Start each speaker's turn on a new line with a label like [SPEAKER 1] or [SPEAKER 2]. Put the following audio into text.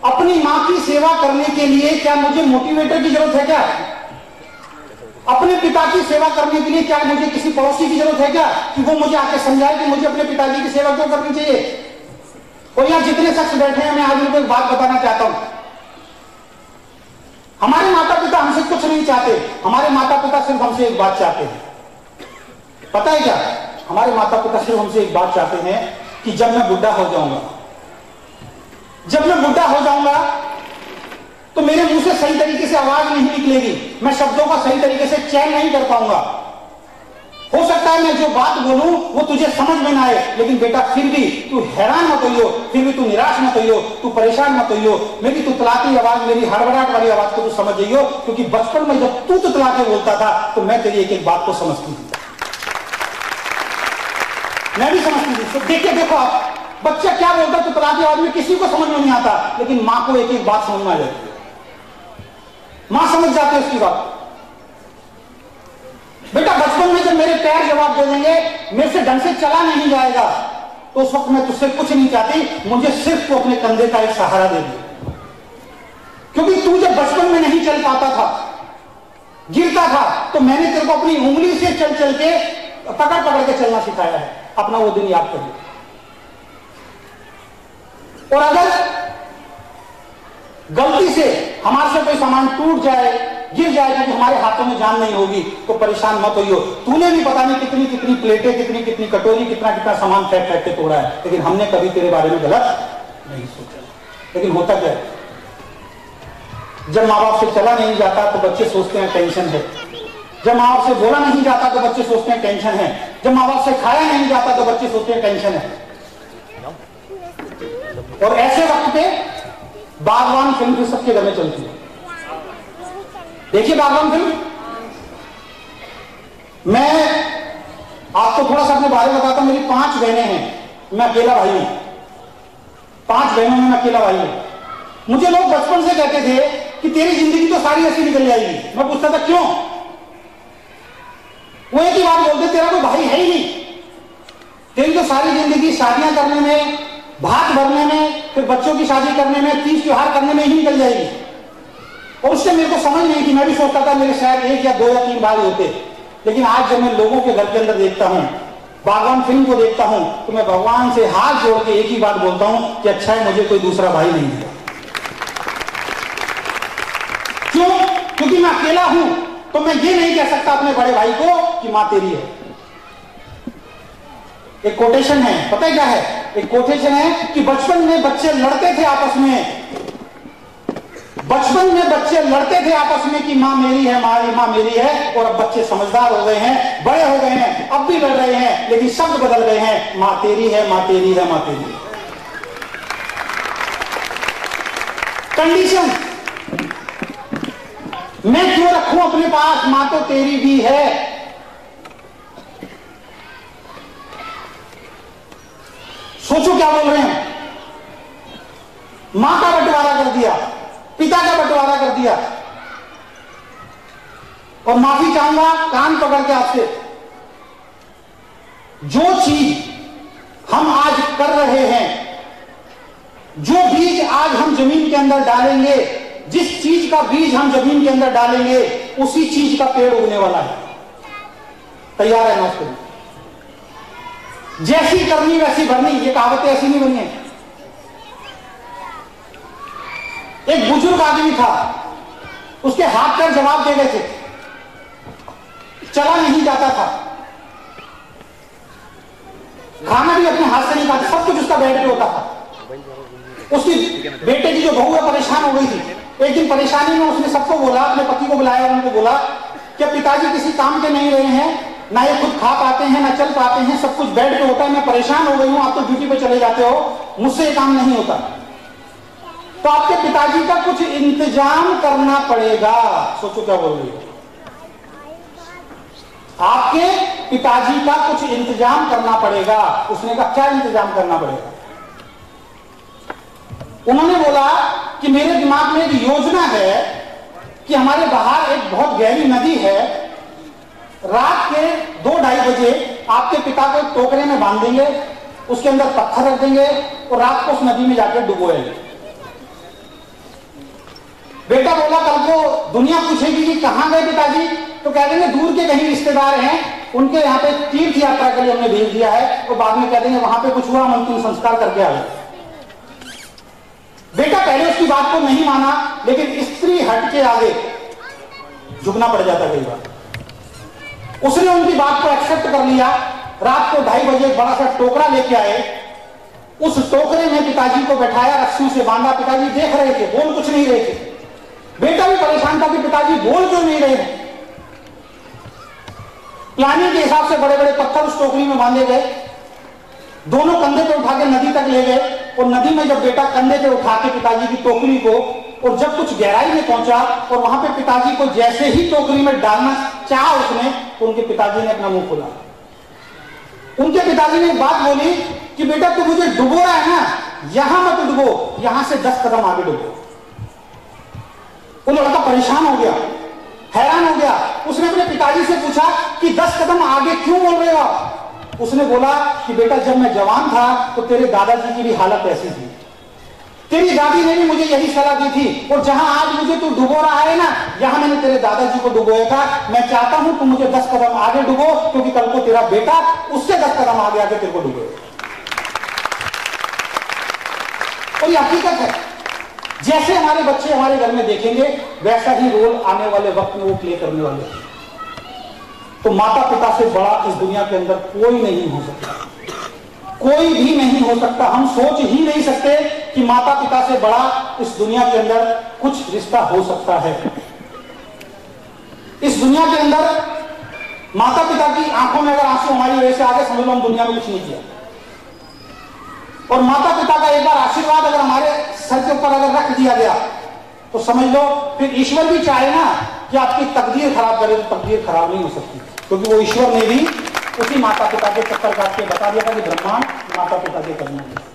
[SPEAKER 1] अपनी मां की सेवा करने के लिए क्या मुझे मोटिवेटर की जरूरत है क्या? अपने पिता की सेवा करने के लिए क्या मुझे किसी पड़ोसी की जरूरत है क्या कि वो मुझे आके समझाए कि मुझे अपने पिताजी की सेवा क्यों करनी चाहिए? और यहां जितने शख्स बैठे हैं, मैं आज उनको एक बात बताना चाहता हूं। हमारे माता पिता हमसे कुछ नहीं चाहते, हमारे माता पिता सिर्फ हमसे एक बात चाहते हैं। पता है क्या? हमारे माता पिता सिर्फ हमसे एक बात चाहते हैं कि जब मैं बुढ़ा हो जाऊंगा, जब मैं बुढ़ा हो जाऊंगा तो मेरे मुंह से सही तरीके से आवाज नहीं निकलेगी, मैं शब्दों का सही तरीके से चयन नहीं कर पाऊंगा। हो सकता है मैं जो बात बोलूं वो तुझे समझ में ना आए, लेकिन बेटा फिर भी तू हैरान मत होइयो, फिर भी तू निराश मत होइयो, तू परेशान मत होइयो। मेरी तुतलाती आवाज, मेरी हड़बड़ाहट वाली आवाज को तू समझ जाइयो, क्योंकि बचपन में जब तू तुतला के बोलता था तो मैं तेरी एक एक बात को समझती थी, मैं भी समझती थी। तो देखिए, देखो आप, बच्चा क्या बोलता तुतलाती आवाज में किसी को समझ में नहीं आता, लेकिन मां को एक एक बात समझ में आ जाती है, मां समझ जाती है उसकी बात। बेटा बचपन में जब मेरे पैर जवाब दे देंगे, मेरे से ढंग से चला नहीं जाएगा, तो उस वक्त मैं तुझसे कुछ नहीं चाहती, मुझे सिर्फ तू अपने कंधे का एक सहारा दे दे। क्योंकि तू जब बचपन में नहीं चल पाता था, गिरता था, तो मैंने तेरे को अपनी उंगली से चल चल के पकड़ पकड़ के चलना सिखाया है। अपना वो दिन याद करिए। और अगर गलती से हमारे से कोई सामान टूट जाए, गिर जाए, क्योंकि हमारे हाथों में जान नहीं होगी, तो परेशान मत होइयो। तूने भी पता नहीं कितनी कितनी प्लेटें, कितनी कितनी कटोरी, कितना कितना सामान फेंक फेंक के तोड़ा है, लेकिन हमने कभी तेरे बारे में गलत नहीं सोचा। लेकिन होता क्या है, जब माँ बाप से चला नहीं जाता तो बच्चे सोचते हैं टेंशन है, जब माँ बाप से बोला नहीं जाता तो बच्चे सोचते हैं टेंशन है, जब माँ बाप से खाया नहीं जाता तो बच्चे सोचते हैं टेंशन है। और ऐसे वक्त पे बागवान फिल्म भी सबके घर में चलती है। देखिए बागवान फिल्म, मैं आपको थोड़ा सा अपने बारे में बताता हूं। मेरी 5 बहनें हैं, मैं अकेला भाई हूं। 5 बहनों में मैं अकेला भाई हूं। मुझे लोग बचपन से कहते थे कि तेरी जिंदगी तो सारी ऐसी निकल जाएगी। मैं पूछता था क्यों? वो एक ही बात बोलते, तेरा कोई भाई है ही नहीं, तेरी तो सारी जिंदगी शादियां करने में, भात भरने में, फिर बच्चों की शादी करने में, तीज त्योहार करने में ही निकल जाएगी। और उससे मेरे को समझ नहीं थी, मैं भी सोचता था मेरे शायद 1 या 2 या 3 भाई होते। लेकिन आज जब मैं लोगों के घर के अंदर देखता हूं, बागवान फिल्म को देखता हूं, तो मैं भगवान से हाथ जोड़ के एक ही बात बोलता हूं कि अच्छा है मुझे कोई दूसरा भाई नहीं है। क्यों? क्योंकि मैं अकेला हूं, तो मैं ये नहीं कह सकता अपने बड़े भाई को कि मां तेरी है। एक कोटेशन है, पता है क्या है? एक कोटेशन है कि बचपन में बच्चे लड़ते थे आपस में, बचपन में बच्चे लड़ते थे आपस में कि मां मेरी है, मां मेरी है। और अब बच्चे समझदार हो गए हैं, बड़े हो गए हैं, अब भी लड़ रहे हैं, लेकिन शब्द बदल गए हैं, मां तेरी है, मां तेरी है, मां तेरी है। कंडीशन मैं क्यों रखूं अपने पास, मां तो तेरी भी है। सोचो क्या बोल रहे हैं। मां का बंटवारा कर दिया, पिता का बंटवारा कर दिया। और माफी चाहूंगा कान पकड़ के आपसे, जो चीज हम आज कर रहे हैं, जो बीज आज हम जमीन के अंदर डालेंगे, जिस चीज का बीज हम जमीन के अंदर डालेंगे, उसी चीज का पेड़ उगने वाला है। तैयार है ना उसके लिए? जैसी करनी वैसी भरनी, ये कहावतें ऐसी नहीं बनी है। एक बुजुर्ग आदमी था, उसके हाथ पैर जवाब दे गए थे, चला नहीं जाता था, खाना भी अपने हाथ से नहीं खाता, सब कुछ उसका बेड पे होता था। उसकी बेटे की जो बहू है परेशान हो गई थी। एक दिन परेशानी में उसने सबको बोला, अपने पति को बुलाया और उनको बोला कि पिताजी किसी काम के नहीं रहे हैं, ना ये खुद खा पाते हैं, ना चल पाते हैं, सब कुछ बेड पे होता है, मैं परेशान हो गई हूं, आप तो ड्यूटी पे चले जाते हो, मुझसे ये काम नहीं होता, तो आपके पिताजी का कुछ इंतजाम करना पड़ेगा। सोचो क्या बोल रही हो। आपके पिताजी का कुछ इंतजाम करना पड़ेगा। उसने कहा क्या इंतजाम करना पड़ेगा? उन्होंने बोला कि मेरे दिमाग में एक योजना है कि हमारे बाहर एक बहुत गहरी नदी है, रात के 2-2:30 बजे आपके पिता को एक टोकरे में बांध देंगे, उसके अंदर पत्थर रख देंगे और रात को उस नदी में जाकर डुबोएंगे। बेटा बोला कल को दुनिया पूछेगी कि कहां गए पिताजी, तो कह देंगे दूर के कहीं रिश्तेदार हैं, उनके यहाँ पे तीर्थ यात्रा के लिए हमने भेज दिया है, और बाद में कह देंगे वहां पे कुछ हुआ, हम अंतिम संस्कार करके आ गए। बेटा पहले उसकी बात को नहीं माना, लेकिन स्त्री हट के आगे झुकना पड़ जाता कई बार। उसने उनकी बात को एक्सेप्ट कर लिया। रात को 2:30 बजे एक बड़ा सा टोकरा लेके आए, उस टोकरे में पिताजी को बैठाया, रस्सियों से बांधा। पिताजी देख रहे थे, बोल कुछ नहीं रहे थे। बेटा भी परेशान था कि पिताजी बोल क्यों नहीं रहे। प्लानिंग के हिसाब से बड़े बड़े पत्थर उस टोकरी में बांधे गए, दोनों कंधे पे उठा के नदी तक ले गए, और नदी में जब बेटा कंधे पे उठा के पिताजी की टोकरी को, और जब कुछ गहराई में पहुंचा और वहां पे पिताजी को जैसे ही टोकरी में डालना चाहा उसने, तो उनके पिताजी ने अपना मुंह खोला। उनके पिताजी ने एक बात बोली कि बेटा तू मुझे डुबो रहा है ना, यहां मत डुबो, यहां से 10 कदम आगे डुबो। वो लड़का परेशान हो गया, हैरान हो गया। उसने अपने पिताजी से पूछा कि 10 कदम आगे क्यों बोल रहे हो। उसने बोला कि बेटा जब मैं जवान था तो तेरे दादाजी की भी हालत ऐसी थी, तेरी दादी ने भी मुझे यही सलाह दी थी, और जहां आज मुझे तू डुबो रहा है ना, यहां मैंने तेरे दादाजी को डुबोया था। मैं चाहता हूं तू मुझे 10 कदम आगे डुबो, क्योंकि कल को तेरा बेटा उससे 10 कदम आगे आके तेरे को डुबो। और ये हकीकत है, जैसे हमारे बच्चे हमारे घर में देखेंगे वैसा ही रोल आने वाले वक्त में वो प्ले करने वाले हैं। तो माता पिता से बड़ा इस दुनिया के अंदर कोई नहीं हो सकता, कोई भी नहीं हो सकता। हम सोच ही नहीं सकते कि माता पिता से बड़ा इस दुनिया के अंदर कुछ रिश्ता हो सकता है। इस दुनिया के अंदर माता पिता की आंखों में अगर आंसू हमारी वजह से आगे, समझ लो हम दुनिया में कुछ नहीं किया। और माता पिता का एक बार आशीर्वाद अगर हमारे सर के ऊपर अगर रख दिया गया, तो समझ लो फिर ईश्वर भी चाहे ना कि आपकी तकदीर खराब करे, तो तकदीर खराब नहीं हो सकती, क्योंकि वो ईश्वर ने भी उसी माता पिता के चक्कर काट के बता दिया था कि ब्रह्मांड माता पिता के करना है।